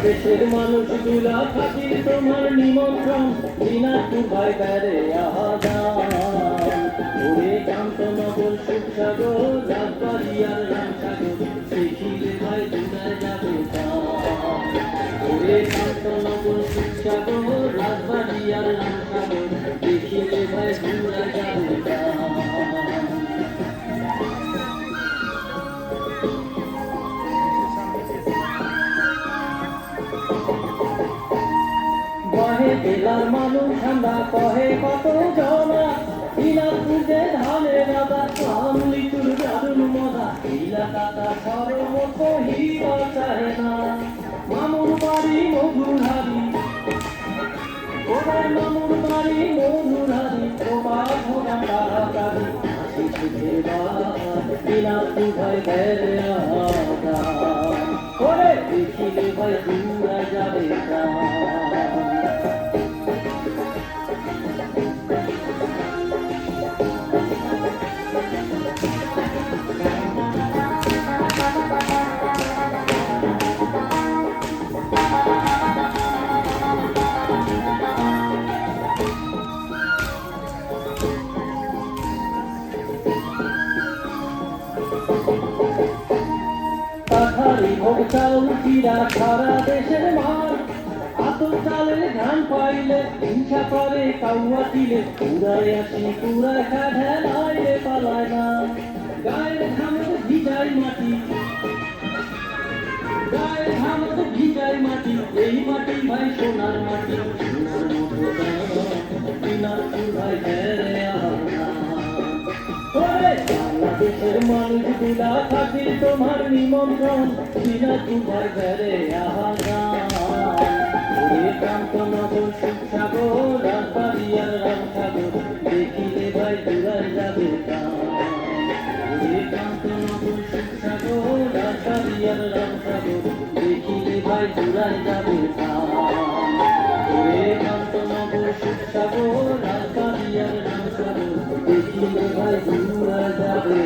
বাংলাদেশের মানুষগুলা খাতির তোমার নিমন্ত্রণ দিনাজপুর ভাই বেড়ে ওরে কান্তনগর সুখসাগর রাজবাড়ি আর রামসাগর দেখিলে ভাই দুনায় যাবে ওরে কান্তনগর সুখসাগর রাজবাড়ি আর রামসাগর দেখিলে ভাই দুনায় যাবে জেলার মানুষ আমরা কহে কত জনা দিনাজপুরে ধানের রাজা কাম লিচুর দারুণ মজা এলাকাটা সর্বত হিবা চাহে না মামুর বাড়ি মধুরহারি ওদের মামুর বাড়ি মধুরহারি তোমার ঘোড়া তাড়াতাড়ি হাসি সুখে দিনাজপুর ভাই বেড়ে ওরে দেখিলে ভাই দূরা যাবে সারা দেশের মান আতর চালের ধান পাইলে হিংসা করে কাউয়া দিলে পুরাই আসি পুরা কাঁধে নাইলে পালায় না গায়ের ঘামত ভিজাই মাটি গায়ের ঘামত ভিজাই মাটি এই মাটি ভাই সোনার মাটি দিনাজপুর ভাই বাংলাদেশের মানুষগুলা খাতির তোমার নিমন্ত্রণ দিনাজপুর ভাই বেড়ে কান্তনগর সুখসাগর রাজবাড়ি আর রামসাগর দেখিলে ভাই দূরাই যাবে কান্তনগর সুখসাগর রাজবাড়ি আর রামসাগর দেখিলে ভাই দূরাই যাবে কান্তনগর সুখসাগর রাজবাড়ি আর রামসাগর দেখিলে ভাই দূরা যাবে